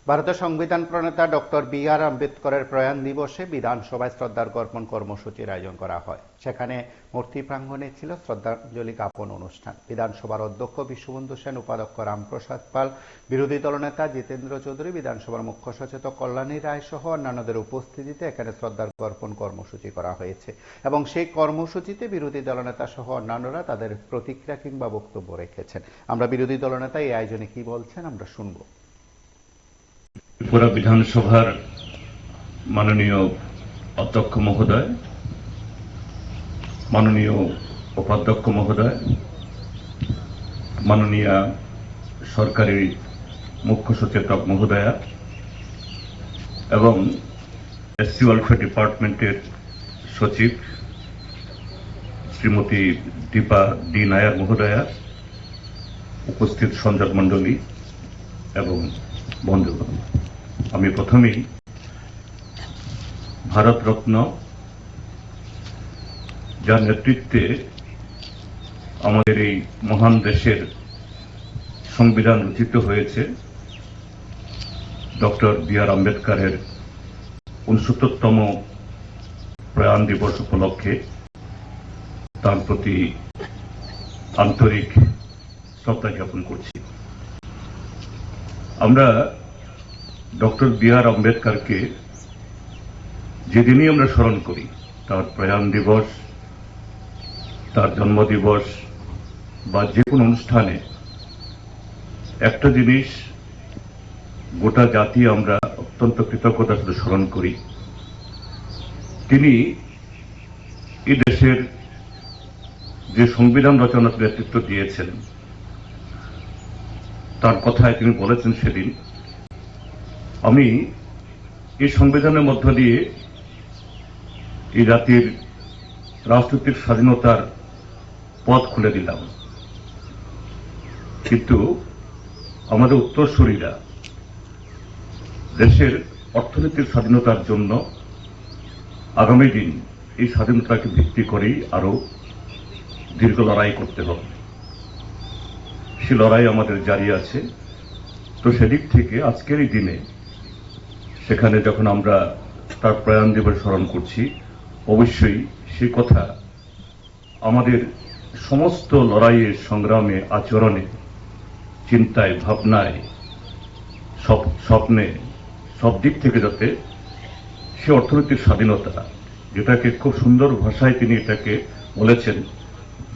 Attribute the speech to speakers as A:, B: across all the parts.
A: ভারতের সংবিধান প্রণেতা doctor B.R.. আম্বেদকরের প্রয়াণ দিবসে বিধানসভায় শ্রদ্ধার্ঘ অর্পণ কর্মসূচির আয়োজন করা হয়। সেখানে মূর্তি প্রাঙ্গণে ছিল শ্রদ্ধাঞ্জলি জ্ঞাপন অনুষ্ঠান। বিধানসভার অধ্যক্ষ বিশ্ববন্ধু সেন, উপাধ্যক্ষ রামপ্রসাদ পাল, বিরোধী দলনেতা জিতেন্দ্র চৌধুরী, বিধানসভার মুখ্য সচেতক কল্যাণী রায় সহ অন্যান্যদের উপস্থিতিতে এখানে শ্রদ্ধার্ঘ অর্পণ কর্মসূচি করা হয়েছে এবং সেই কর্মসূচিতে বিরোধী দলনেতা সহ অন্যান্যরা তাদের প্রতিক্রিয়া কিংবা বক্তব্য রেখেছেন। আমরা বিরোধী দলনেতা এই আয়োজনে কি বলছেন আমরা শুনবো।
B: ত্রিপুরা বিধানসভার মাননীয় অধ্যক্ষ মহোদয়, মাননীয় উপাধ্যক্ষ মহোদয়, মাননীয় সরকারি মুখ্য সচেতক মহোদয়া এবং এসসি ওয়েলফেয়ার ডিপার্টমেন্টের সচিব শ্রীমতী দীপা ডি নায়ার মহোদয়া, উপস্থিত সংযোগ মণ্ডলী এবং বন্ধুগণ, আমি প্রথমেই ভারতরত্ন, যার নেতৃত্বে আমাদের এই মহান দেশের সংবিধান রচিত হয়েছে, ডক্টর বি.আর. আম্বেদকরের ৬৯তম প্রয়াণ দিবস উপলক্ষে তার প্রতি আন্তরিক শ্রদ্ধা জ্ঞাপন করছি। আমরা ডক্টর বি.আর. আম্বেদকরকে যেদিনই আমরা স্মরণ করি, তার প্রয়াণ দিবস, তার জন্মদিবস বা যে কোনো অনুষ্ঠানে, একটা জিনিস গোটা জাতি আমরা অত্যন্ত কৃতজ্ঞতার সাথে স্মরণ করি, তিনি এই দেশের যে সংবিধান রচনার নেতৃত্ব দিয়েছেন, তার কথায় তিনি বলেছেন সেদিন, আমি এই সংবিধানের মধ্য দিয়ে এই জাতির রাজনৈতিক স্বাধীনতার পথ খুলে দিলাম, কিন্তু আমাদের উত্তরসূরিরা দেশের অর্থনীতির স্বাধীনতার জন্য আগামী দিন এই স্বাধীনতাকে ভিত্তি করেই আরো দীর্ঘ লড়াই করতে হবে। সে লড়াই আমাদের জারি আছে। তো সেদিক থেকে আজকের এই দিনে সেখানে যখন আমরা তার প্রয়াণ দিবস স্মরণ করছি, অবশ্যই সে কথা আমাদের সমস্ত লড়াইয়ের সংগ্রামে, আচরণে, চিন্তায়, ভাবনায়, স্বপ্নে, সব দিক থেকে যাতে সে অর্থনৈতিক স্বাধীনতা, যেটাকে খুব সুন্দর ভাষায় তিনি এটাকে বলেছেন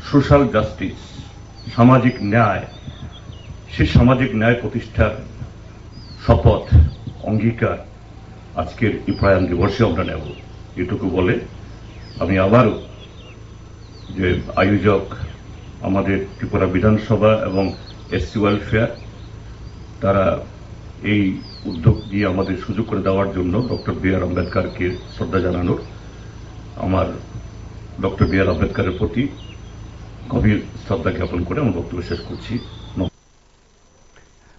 B: সোশ্যাল জাস্টিস, সামাজিক ন্যায়, সে সামাজিক ন্যায় প্রতিষ্ঠার শপথ, অঙ্গীকার আজকের এই প্রয়াণ দিবসে আমরা নেব। এটুকু বলে আমি আবারও যে আয়োজক আমাদের ত্রিপুরা বিধানসভা এবং এসসি ওয়েলফেয়ার, তারা এই উদ্যোগ দিয়ে আমাদের সুযোগ করে দেওয়ার জন্য ডক্টর বি.আর. আম্বেদকরকে শ্রদ্ধা জানানোর, আমার ডক্টর বি.আর. আম্বেদকরের প্রতি গভীর শ্রদ্ধা জ্ঞাপন করে আমার বক্তব্য শেষ করছি।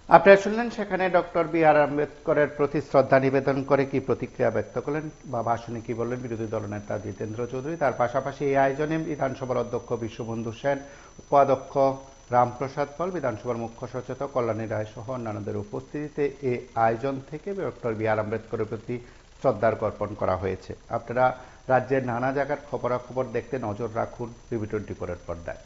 A: আপনারা শুনলেন সেখানে ডক্টর বি.আর. আম্বেদকরের প্রতি শ্রদ্ধা নিবেদন করে কি প্রতিক্রিয়া ব্যক্ত করলেন বা ভাষণে কি বললেন বিরোধী দলনেতা জিতেন্দ্র চৌধুরী। তার পাশাপাশি এই আয়োজনে বিধানসভার অধ্যক্ষ বিশ্ববন্ধু সেন, উপাধ্যক্ষ রামপ্রসাদ পাল, বিধানসভার মুখ্য সচেতক কল্যাণী রায় সহ অন্যান্যদের উপস্থিতিতে এই আয়োজন থেকে ডক্টর বি.আর. আম্বেদকরের প্রতি শ্রদ্ধার্ঘ অর্পণ করা হয়েছে। আপনারা রাজ্যের নানা জায়গার খবরাখবর দেখতে নজর রাখুন BB24 পর্দায়।